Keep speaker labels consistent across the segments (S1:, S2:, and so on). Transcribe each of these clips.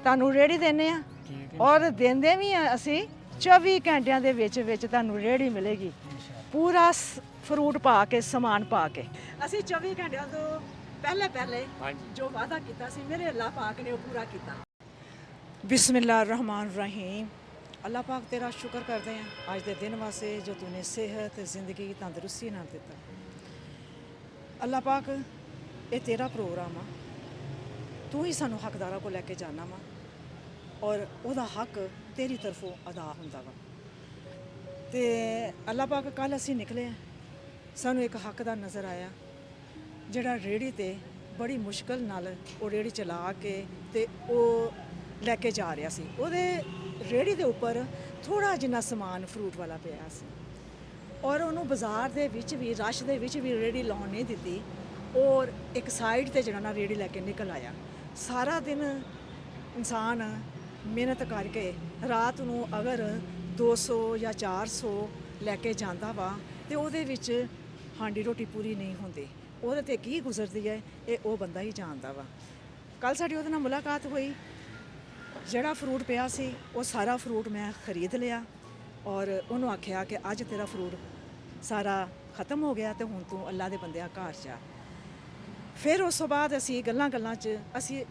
S1: ਤੁਹਾਨੂੰ ਰੇੜੀ ਦਿੰਦੇ ਆ ਔਰ ਦਿੰਦੇ ਵੀ ਆ ਅਸੀਂ 24 ਘੰਟਿਆਂ ਦੇ ਵਿੱਚ ਤੁਹਾਨੂੰ ਰੇੜੀ ਮਿਲੇਗੀ ਪੂਰਾ ਫਰੂਟ ਪਾ ਕੇ ਸਮਾਨ ਪਾ ਕੇ। ਅਸੀਂ 24 ਘੰਟਿਆਂ ਤੋਂ ਪਹਿਲੇ ਜੋ ਵਾਅਦਾ ਕੀਤਾ ਸੀ ਮੇਰੇ ਅੱਲਾਹ ਪਾਕ ਨੇ ਉਹ ਪੂਰਾ ਕੀਤਾ। ਬਿਸमिल्लाह रहमान रहीम। अल्लाह पाक तेरा शुक्र करते हैं अज के दिन वास्ते जो तूने सेहत जिंदगी तंदुरुस्ती नाल दिता। अल्लाह पाक ये तेरा प्रोग्राम आ, तू ही सानू हकदारा को लैके जाना वा और वह हक तेरी तरफों अदा होंदा वा। ते अल्लाह पाक कल असी निकले सानू एक हक दा नज़र आया जिहड़ा रेहड़ी ते बड़ी मुश्किल नाल वो रेहड़ी चला के ते वो लैके जा रहा सी। ਉਹਦੇ ਰੇਹੜੀ ਦੇ ਉੱਪਰ ਥੋੜਾ ਜਿੰਨਾ ਸਮਾਨ ਫਰੂਟ ਵਾਲਾ ਪਿਆ ਸੀ ਔਰ ਉਹਨੂੰ ਬਾਜ਼ਾਰ ਦੇ ਵਿੱਚ ਵੀ ਰਸ਼ ਦੇ ਵਿੱਚ ਵੀ ਰੇਹੜੀ ਲਾਉਣ ਨਹੀਂ ਦਿੱਤੀ ਔਰ ਇੱਕ ਸਾਈਡ ਤੇ ਜਿਹੜਾ ਨਾ ਰੇਹੜੀ ਲੈ ਕੇ ਨਿਕਲ ਆਇਆ। ਸਾਰਾ ਦਿਨ ਇਨਸਾਨ ਮਿਹਨਤ ਕਰਕੇ ਰਾਤ ਨੂੰ ਅਗਰ 200 ਜਾਂ 400 ਲੈ ਕੇ ਜਾਂਦਾ ਵਾ ਤੇ ਉਹਦੇ ਵਿੱਚ ਹਾਂਡੀ ਰੋਟੀ ਪੂਰੀ ਨਹੀਂ ਹੁੰਦੀ। ਉਹਦੇ ਤੇ ਕੀ ਗੁਜ਼ਰਦੀ ਹੈ ਇਹ ਉਹ ਬੰਦਾ ਹੀ ਜਾਣਦਾ ਵਾ। ਕੱਲ ਸਾਡੀ ਉਹਦੇ ਨਾਲ ਮੁਲਾਕਾਤ ਹੋਈ। ਜਿਹੜਾ ਫਰੂਟ ਪਿਆ ਸੀ ਉਹ ਸਾਰਾ ਫਰੂਟ ਮੈਂ ਖਰੀਦ ਲਿਆ ਔਰ ਉਹਨੂੰ ਆਖਿਆ ਕਿ ਅੱਜ ਤੇਰਾ ਫਰੂਟ ਸਾਰਾ ਖਤਮ ਹੋ ਗਿਆ ਤੇ ਹੁਣ ਤੂੰ ਅੱਲਾ ਦੇ ਬੰਦਿਆਂ ਘਰ ਜਾ। ਫਿਰ ਉਸ ਤੋਂ ਬਾਅਦ ਅਸੀਂ ਗੱਲਾਂ 'ਚ ਅਸੀਂ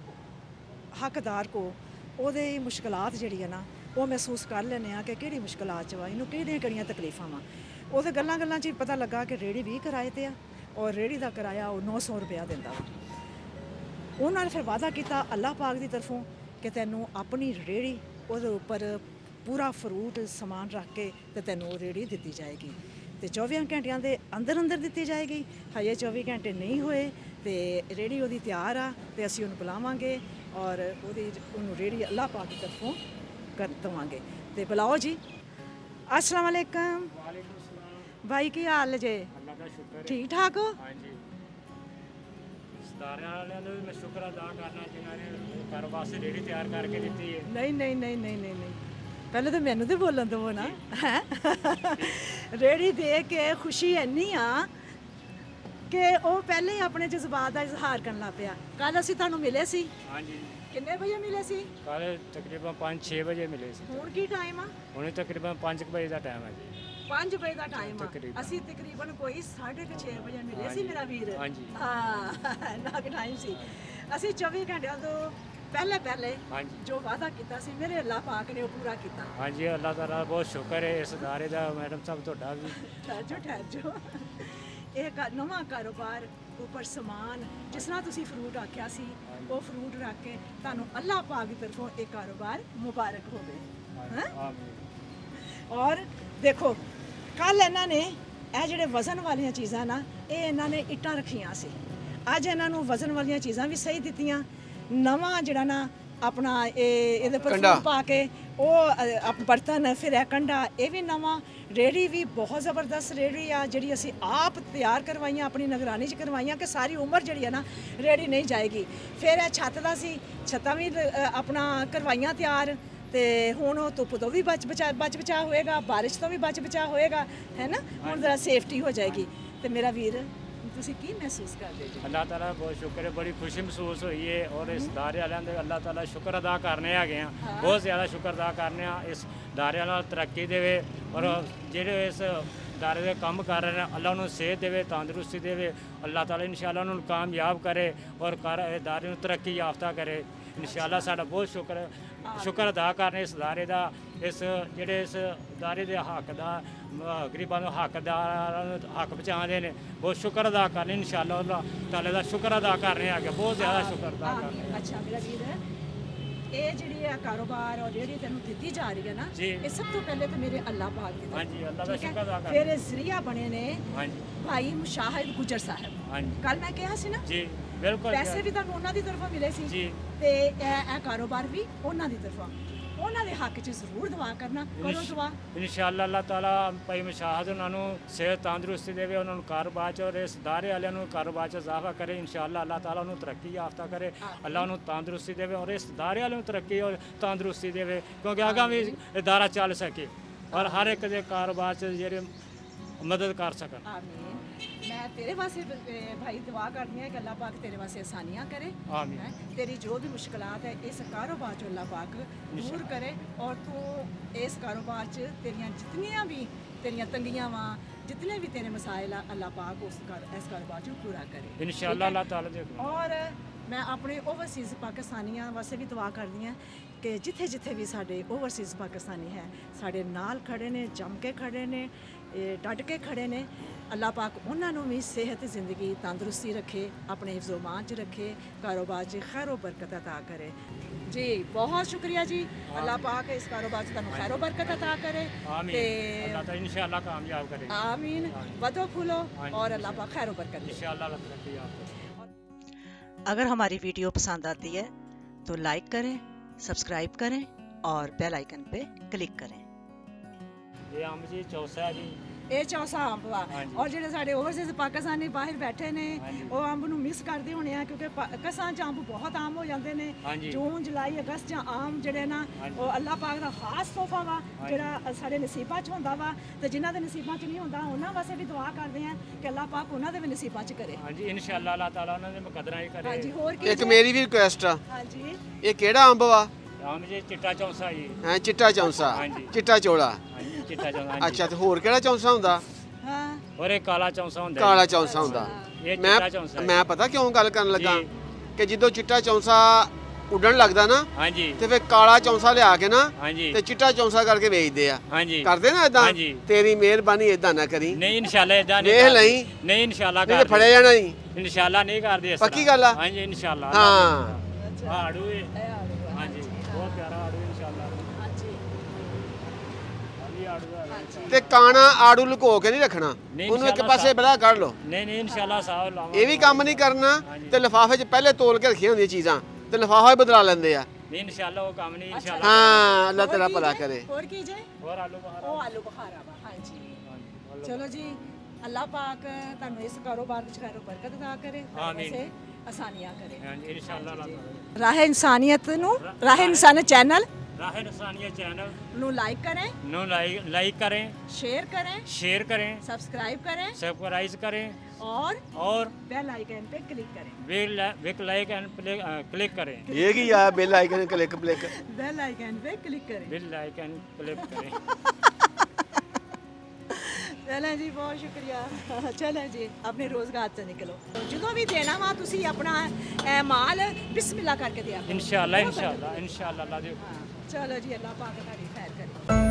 S1: ਹੱਕਦਾਰ ਕੋ ਉਹਦੇ ਮੁਸ਼ਕਲਾਤ ਜਿਹੜੀ ਹੈ ਨਾ ਉਹ ਮਹਿਸੂਸ ਕਰ ਲੈਂਦੇ ਹਾਂ ਕਿ ਕਿਹੜੀ ਮੁਸ਼ਕਲਾਤ 'ਚ ਵਾ, ਇਹਨੂੰ ਕਿਹੜੀਆਂ ਤਕਲੀਫਾਂ ਵਾ। ਉਹਦੇ ਗੱਲਾਂ 'ਚ ਪਤਾ ਲੱਗਾ ਕਿ ਰੇਹੜੀ ਵੀ ਕਿਰਾਏ ਤੇ ਆ ਔਰ ਰੇਹੜੀ ਦਾ ਕਿਰਾਇਆ ਉਹ 900 ਰੁਪਇਆ ਦਿੰਦਾ ਵਾ। ਉਹਨਾਂ ਨੇ ਫਿਰ ਵਾਅਦਾ ਕੀਤਾ ਅੱਲਾਹ ਪਾਕ ਦੀ ਤਰਫੋਂ ਕਿ ਤੈਨੂੰ ਆਪਣੀ ਰੇਹੜੀ ਉਹਦੇ ਉੱਪਰ ਪੂਰਾ ਫਰੂਟ ਸਮਾਨ ਰੱਖ ਕੇ ਤੇ ਤੈਨੂੰ ਉਹ ਰੇਹੜੀ ਦਿੱਤੀ ਜਾਏਗੀ ਤੇ 24 ਘੰਟਿਆਂ ਦੇ ਅੰਦਰ ਦਿੱਤੀ ਜਾਏਗੀ। ਹਜੇ 24 ਘੰਟੇ ਨਹੀਂ ਹੋਏ ਤੇ ਰੇਹੜੀ ਉਹਦੀ ਤਿਆਰ ਆ ਤੇ ਅਸੀਂ ਉਹਨੂੰ ਬੁਲਾਵਾਂਗੇ ਔਰ ਉਹਨੂੰ ਰੇਹੜੀ ਅੱਲਾਹ ਪਾਕ ਦੀ ਤਰਫੋਂ ਕਰ ਦੇਵਾਂਗੇ। ਤੇ ਬੁਲਾਓ ਜੀ। अस्सलाम वालेकुम भाई, की हाल जे?
S2: अल्लाह का शुक्र है।
S1: ठीक ठाक हो?
S2: हाँ जी। रिश्तेदारों वालों ने भी मैं शुक्र अदा करना जिन्होंने घर वास्ते रेहड़ी तैयार करके दी है।
S1: नहीं पहले तो मैनू तो बोलन दो ना है। रेहड़ी दे के खुशी इन्नी आ कि वो पहले ही अपने जज्बात का इजहार करन लग पिया। कल असीं तुहानूं मिले सी।
S2: हाँ जी।
S1: किन्ने बजे मिले सी?
S2: कल तकरीबन 5-6 बजे मिले सी।
S1: हुण की टाइम आ?
S2: हुण तकरीबन 5 बजे का टाइम है जी।
S1: 5 बजे का टाइम आ।
S2: तकरीबन।
S1: असीं तकरीबन कोई 6:30 बजे मिले सी मेरा वीर।
S2: हाँ जी।
S1: हाँ ना के टाइम सी। असीं 24 घंटियां तो पहले
S2: हाँ जी।
S1: जो वादा किया सी मेरे अल्लाह पाक ने वो पूरा किया।
S2: हाँ जी, अल्लाह ताला बहुत शुक्र है इस इदारे का। मैडम साहब तुहाडा भी
S1: ठहर जाओ एक नवा कारोबार उपर समान जिस तरह तुसी फ्रूट आख्या सी वो फ्रूट रख के तुहानूं अल्लाह पाक की तरफों एक कारोबार मुबारक होवे। हैं और देखो कल इन्हां ने ਇਹ ਜਿਹੜੇ ਵਜ਼ਨ ਵਾਲੀਆਂ ਚੀਜ਼ਾਂ ਨਾ ਇਹ ਇਹਨਾਂ ਨੇ ਇੱਟਾਂ ਰੱਖੀਆਂ ਸੀ। ਅੱਜ ਇਹਨਾਂ ਨੂੰ ਵਜ਼ਨ ਵਾਲੀਆਂ ਚੀਜ਼ਾਂ ਵੀ ਸਹੀ ਦਿੱਤੀਆਂ। ਨਵਾਂ ਜਿਹੜਾ ਨਾ ਆਪਣਾ ਇਹਦੇ ਪਰ ਫੂਲ ਪਾ ਕੇ ਉਹ ਬਰਤਨ ਫਿਰ ਇਹ ਕੰਡਾ ਇਹ ਵੀ ਨਵਾਂ। ਰੇਹੜੀ ਵੀ ਬਹੁਤ ਜ਼ਬਰਦਸਤ ਰੇਹੜੀ ਆ ਜਿਹੜੀ ਅਸੀਂ ਆਪ ਤਿਆਰ ਕਰਵਾਈਆਂ ਆਪਣੀ ਨਿਗਰਾਨੀ 'ਚ ਕਰਵਾਈਆਂ ਕਿ ਸਾਰੀ ਉਮਰ ਜਿਹੜੀ ਹੈ ਨਾ ਰੇਹੜੀ ਨਹੀਂ ਜਾਏਗੀ। ਫਿਰ ਇਹ ਛੱਤ ਦਾ ਸੀ, ਛੱਤਾਂ ਵੀ ਆਪਣਾ ਕਰਵਾਈਆਂ ਤਿਆਰ ਤੇ ਹੁਣ ਉਹ ਧੁੱਪ ਤੋਂ ਵੀ ਬਚ ਬਚਾ ਹੋਏਗਾ, ਬਾਰਿਸ਼ ਤੋਂ ਵੀ ਬਚ ਬਚਾ ਹੋਏਗਾ, ਹੈ ਨਾ। ਹੁਣ ਜ਼ਰਾ ਸੇਫਟੀ ਹੋ ਜਾਏਗੀ। ਤੇ ਮੇਰਾ ਵੀਰ ਤੁਸੀਂ ਕੀ ਮਹਿਸੂਸ ਕਰਦੇ ਜੀ?
S2: अल्लाह ताला बहुत शुक्र है, बड़ी खुशी महसूस हुई है और इस दारे वालों के अल्लाह ताला शुक्र अदा करने है। बहुत ज़्यादा शुक्र अदा करने इस दारे वाला तरक्की देवे और जेडे इस दारे के काम कर रहे हैं अल्लाह उन्होंने सेहत देवे, तंदुरुस्ती देवे। अल्लाह ताला इंशाअल्लाह उन्होंने कामयाब करे और दारे में तरक्की याफ्ता करे इंशाअल्लाह। साडा बहुत शुक्र अदा करने इस दारे का, इस जेडे इस दारे के हक का गरीबों को हकदार हक पहुँचाते हैं। बहुत शुक्र अदा करने इंशाअल्लाह। अल्लाह ताला का शुक्र अदा करने आगे बहुत ज़्यादा शुक्र अदा करने।
S1: अच्छा मेरा वीर ये ਜਿਹੜੀ ਆ ਕਾਰੋਬਾਰ ਔਰ ਜਿਹੜੀ ਤੈਨੂੰ ਦਿੱਤੀ ਜਾ ਰਹੀ ਹੈ ਨਾ ਇਹ ਸਭ ਤੋਂ ਪਹਿਲੇ ਤਾਂ ਮੇਰੇ ਅੱਲਾਹ ਪਾਕ ਦੀ।
S2: हाँ जी, अल्लाह का शुक्र अदा
S1: ਫਿਰ ਇਹ ਜ਼ਰੀਆ ਬਣੇ ਨੇ
S2: हाँ जी।
S1: ਭਾਈ ਮੁਸ਼ਾਹਿਦ ਗੁਜਰ ਸਾਹਿਬ।
S2: हाँ जी।
S1: ਕੱਲ ਮੈਂ ਕਿਹਾ ਸੀ ਨਾ
S2: जी बिल्कुल।
S1: ਪੈਸੇ ਵੀ ਤੁਹਾਨੂੰ ਉਹਨਾਂ ਦੀ ਤਰਫੋਂ ਮਿਲੇ ਸੀ
S2: जी।
S1: ਤੇ ਇਹ ਕਾਰੋਬਾਰ ਵੀ ਉਹਨਾਂ ਦੀ ਤਰਫੋਂ। ਉਹਨਾਂ ਦੇ ਹੱਕ 'ਚ ਜ਼ਰੂਰ ਦੁਆ ਕਰਨਾ, ਕਰੋ ਦੁਆ
S2: इंशाअल्लाह। अल्लाह ताला भाई मुशाहिद उन्होंने सेहत तंदुरुस्ती देवे, उन्होंने कारोबार च और इस दारे वालों कारोबार च इजाफा करे इंशाअल्लाह। अल्लाह ताला उन्होंने तरक्की याफ्ता करे, अल्लाह उन्होंने तंदुरुस्ती देवे और इस दारे वालों तरक्की और तंदुरुस्ती देवे क्योंकि आगे भी इदारा चल सके और हर एक के कारोबार च जेह्ड़े मदद कर सकन।
S1: आमीन। ਮੈਂ ਤੇਰੇ ਵਾਸਤੇ ਭਾਈ ਦੁਆ ਕਰਦੀ ਹਾਂ ਕਿ ਅੱਲਾਹ ਪਾਕ ਤੇਰੇ ਵਾਸਤੇ ਆਸਾਨੀਆਂ ਕਰੇ
S2: ਆਮੀਨ।
S1: ਹੈਂ। ਤੇਰੀ ਜੋ ਵੀ ਮੁਸ਼ਕਲਾਤ ਹੈ ਇਸ ਕਾਰੋਬਾਰ 'ਚੋਂ ਅੱਲਾਹ ਪਾਕ ਦੂਰ ਕਰੇ ਔਰ ਤੂੰ ਇਸ ਕਾਰੋਬਾਰ 'ਚ ਤੇਰੀਆਂ ਜਿਤਨੀਆਂ ਵੀ ਤੇਰੀਆਂ ਤੰਗੀਆਂ ਵਾਂ ਜਿਤਨੇ ਵੀ ਤੇਰੇ ਮਸਾਇਲ ਆ ਅੱਲਾਹ ਪਾਕ ਇਸ ਕਾਰੋਬਾਰ 'ਚ ਪੂਰਾ ਕਰੇ
S2: ਇਨਸ਼ਾਅੱਲਾ ਅੱਲਾਹ ਤਾਲਾ ਦੇ
S1: ਔਰ ਮੈਂ ਆਪਣੇ ਓਵਰਸੀਜ਼ ਪਾਕਿਸਤਾਨੀਆਂ ਵਾਸਤੇ ਵੀ ਦੁਆ ਕਰਦੀ ਹਾਂ ਕਿ ਜਿੱਥੇ ਜਿੱਥੇ ਵੀ ਸਾਡੇ ਓਵਰਸੀਜ਼ ਪਾਕਿਸਤਾਨੀ ਹੈ ਸਾਡੇ ਨਾਲ ਖੜੇ ਨੇ ਜੰਮ ਕੇ ਖੜੇ ਨੇ ਡਟ ਕੇ ਖੜੇ ਨੇ ਅੱਲਾਹ ਪਾਕ ਉਹਨਾਂ ਨੂੰ ਵੀ ਸਿਹਤ ਜ਼ਿੰਦਗੀ ਤੰਦਰੁਸਤੀ ਰੱਖੇ ਆਪਣੇ ਹਿਫਜ਼ੋ-ਈਮਾਨ 'ਚ ਰੱਖੇ ਕਾਰੋਬਾਰ 'ਚ ਖੈਰੋ ਬਰਕਤ ਅਤਾ ਕਰੇ ਜੀ ਬਹੁਤ ਸ਼ੁਕਰੀਆ ਜੀ ਅੱਲਾਹ ਪਾਕ ਇਸ ਕਾਰੋਬਾਰ 'ਚ ਤੁਹਾਨੂੰ ਖੈਰੋ ਬਰਕਤ ਅਤਾ ਕਰੇ
S2: ਆਮੀਨ ਅੱਲਾਹ ਤਾਲਾ ਇਨਸ਼ਾਅੱਲਾ ਕਾਮਯਾਬ करे
S1: आमीन वदो फूलो और अल्लाह पाक खैरो बरकत दे
S2: इंशाअल्लाह अल्लाह तरक्की याद करे।
S1: अगर हमारी वीडियो पसंद आती है तो लाइक करें, सब्सक्राइब करें और बेल आइकन पे क्लिक करें।
S2: ये आम जी चौसा है जी
S1: ਇਹ ਚੌਸਾ ਅੰਬ ਵਾ
S2: ਹਾਂਜੀ।
S1: ਔਰ ਜਿਹੜੇ ਸਾਡੇ ਓਵਰਸੀਜ਼ ਪਾਕਿਸਤਾਨੀ ਬਾਹਰ ਬੈਠੇ ਨੇ
S2: ਹਾਂਜੀ।
S1: ਉਹ ਅੰਬ ਨੂੰ ਮਿਸ ਕਰਦੇ ਹੋਣੇ ਆ ਕਿਉਂਕਿ ਕਸਾਂ ਚ ਅੰਬ ਬਹੁਤ ਆਮ ਹੋ ਜਾਂਦੇ ਨੇ
S2: ਹਾਂਜੀ।
S1: ਜੂਨ ਜੁਲਾਈ ਅਗਸਤ ਚ ਆਮ ਜਿਹੜੇ ਨਾ
S2: ਹਾਂਜੀ।
S1: ਉਹ ਅੱਲਾਹ ਪਾਕ ਦਾ ਖਾਸ ਤੋਹਫਾ ਵਾ ਜਿਹੜਾ ਸਾਡੇ ਨਸੀਬਾਂ ਚ ਹੁੰਦਾ ਵਾ ਤੇ ਜਿਨ੍ਹਾਂ ਦੇ ਨਸੀਬਾਂ ਚ ਨਹੀਂ ਹੁੰਦਾ ਉਹਨਾਂ ਵਾਸਤੇ ਵੀ ਦੁਆ ਕਰਦੇ ਆ ਕਿ ਅੱਲਾਹ ਪਾਕ ਉਹਨਾਂ ਦੇ ਵੀ ਨਸੀਬਾਂ ਚ ਕਰੇ
S2: हाँ जी इंशाअल्लाह अल्लाह ताला ਉਹਨਾਂ ਦੇ ਮੁਕੱਦਰਾਂ ਹੀ ਕਰੇ।
S1: ਹਾਂਜੀ ਹੋਰ ਕੀ
S3: ਇੱਕ ਮੇਰੀ ਵੀ ਰਿਕੁਐਸਟ ਆ,
S1: ਹਾਂਜੀ
S3: ਇਹ ਕਿਹੜਾ ਅੰਬ ਵਾ?
S2: ਆਮ ਜੀ ਚਿੱਟਾ ਚੌਂਸਾ ਜੀ
S3: ਹੈ ਚਿੱਟਾ ਚੌਂਸਾ,
S2: ਹਾਂਜੀ।
S3: ਚਿੱਟਾ ਚੋਲਾ।
S2: ਹਾਂਜੀ ਚਿੱਟਾ ਚੌਂਸਾ ਹਾਂਜੀ।
S3: ਅੱਛਾ, ਤੇ ਹੋਰ ਕਿਹੜਾ ਚੌਂਸਾ ਹੁੰਦਾ?
S1: ਹਾਂ
S2: ਔਰ ਇਹ ਕਾਲਾ ਚੌਂਸਾ ਹੁੰਦਾ
S3: ਕਾਲਾ ਚੌਂਸਾ ਹੁੰਦਾ।
S2: ਇਹ
S3: ਮੈਂ
S2: ਚਿੱਟਾ ਚੌਂਸਾ
S3: ਮੈਂ ਪਤਾ ਕਿਉਂ ਗੱਲ ਕਰਨ ਲੱਗਾ
S2: ਜੀ।
S3: ਕਿ ਜਦੋਂ ਚਿੱਟਾ ਚੌਂਸਾ ਉੱਡਣ ਲੱਗਦਾ ਨਾ
S2: ਹਾਂਜੀ
S3: ਤੇ ਫਿਰ ਕਾਲਾ ਚੌਂਸਾ ਲਿਆ ਕੇ ਨਾ
S2: ਹਾਂਜੀ
S3: ਤੇ ਚਿੱਟਾ ਚੌਂਸਾ ਕਰਕੇ ਵੇਚਦੇ ਆ।
S2: ਹਾਂਜੀ
S3: ਕਰਦੇ ਨਾ ਇਦਾਂ?
S2: ਹਾਂਜੀ।
S3: ਤੇਰੀ ਮਿਹਰਬਾਨੀ ਇਦਾਂ ਨਾ ਕਰੀ,
S2: ਨਹੀਂ ਇਨਸ਼ਾਅੱਲਾ ਇਦਾਂ ਨਹੀਂ
S3: ਵੇਖ
S2: ਕਰਦੇ।
S3: ਲਈ।
S2: ਨਹੀਂ ਇਨਸ਼ਾਅੱਲਾ
S3: ਨਹੀਂ ਤੇ
S2: ਕਰਦੇ
S3: ਫੜਿਆ ਜਾਣਾ ਨਹੀਂ।
S2: ਇਨਸ਼ਾਅੱਲਾ ਨਹੀਂ ਕਰਦੇ ਇਸ
S3: ਪੱਕੀ
S2: ਤਰ੍ਹਾਂ।
S3: ਗੱਲ ਆ?
S2: ਹਾਂਜੀ ਇਨਸ਼ਾਅੱਲਾ
S3: ਹਾਂ।
S2: ਆੜੂ ਇਹ
S1: ਇਹ ਆੜੂ ਆ।
S2: ਹਾਂਜੀ ਬਹੁਤ ਪਿਆਰਾ ਆੜੂ ਇਨਸ਼ਾਅੱਲਾ
S1: ਹਾਂਜੀ
S2: ਅਲੀ ਆੜੂ ਹੈ
S3: ਤੇ ਕਾਣਾ ਆੜੂ ਲੁਕੋ ਕੇ ਨਹੀਂ ਰੱਖਣਾ,
S2: ਨਹੀਂ,
S3: ਉਹਨੂੰ ਇੱਕ
S2: ਇਨਸ਼ਾਅੱਲਾ
S3: ਪਾਸੇ ਬੜਾ ਕੱਢ ਲਓ।
S2: ਨਹੀਂ ਨਹੀਂ ਇਨਸ਼ਾਅੱਲਾ ਸਾਹ ਲਾਵਾਂ
S3: ਇਹ ਵੀ ਕੰਮ ਨਹੀਂ ਕਰਨਾ
S2: ਹਾਂਜੀ।
S3: ਤੇ ਲਿਫਾਫੇ 'ਚ ਪਹਿਲੇ ਤੋਲ ਕੇ ਰੱਖੀਆਂ ਹੁੰਦੀਆਂ ਚੀਜ਼ਾਂ ਤੇ ਲਿਫਾਫਾ ਹੀ ਬਦਲਾ ਲੈਂਦੇ ਆ।
S2: ਨਹੀਂ ਇਨਸ਼ਾਅੱਲਾ ਉਹ ਕੰਮ ਨਹੀਂ ਇਨਸ਼ਾਅੱਲਾ
S3: ਹਾਂ, ਅੱਲਾਹ ਤੇਰਾ
S1: ਹੋਰ ਕੀ
S3: ਭਲਾ
S1: ਜੇ?
S3: ਕਰੇ।
S1: ਹੋਰ ਕੀ ਜੇ
S2: ਹੋਰ ਆਲੂ ਬਹਾਰਾ
S1: ਉਹ ਆਲੂ ਬੁਖਾਰਾ ਵਾ ਹਾਂਜੀ
S2: ਹਾਂਜੀ
S1: ਚਲੋ ਜੀ ਅੱਲਾਹ ਪਾਕ ਤੁਹਾਨੂੰ ਇਸ ਕਾਰੋਬਾਰ ਵਿੱਚ ਖੈਰ ਬਰਕਤ ਅਤਾ ਕਰੇ
S2: ਆਮੀਨ।
S1: ਵੈਸੇ ਆਸਾਨੀਆਂ ਕਰੇ
S2: ਹਾਂਜੀ ਇਨਸ਼ਾਅੱਲਾ ਅੱਲਾਹ ਤਾਲਾ
S1: ਰਾਹ ਇਨਸਾਨੀਅਤ ਨੂੰ ਰਾਹ ਇਨਸਾਨ ਚੈਨਲ
S2: ਰਾਹ ਇਨਸਾਨੀਅਤ ਚੈਨਲ
S1: ਨੂੰ ਲਾਈਕ करें
S2: ਨੂੰ ਲਾਈਕ करें
S1: शेयर करें
S2: शेयर करें
S1: सब्सक्राइब करें
S2: सब्सक्राइब करें
S1: और
S2: और
S1: बेल आइकन पे क्लिक करें
S2: विक लाइक एंड क्लिक करें
S3: ਇਹ ਕੀ ਆ bell icon click click.
S1: Bell icon पे क्लिक करें
S2: बिल लाइक एंड क्लिक करें
S1: चलें जी बहुत शुक्रिया चलें जी अपने रोजगार से निकलो जो भी देना वा तुसी अपना माल बिस्मिल्लाह करके दिया करो।
S2: इंशाअल्लाह इंशाअल्लाह इंशाअल्लाह अल्लाह दे
S1: हाँ, चलो जी अल्लाह पाक तारी खैर करे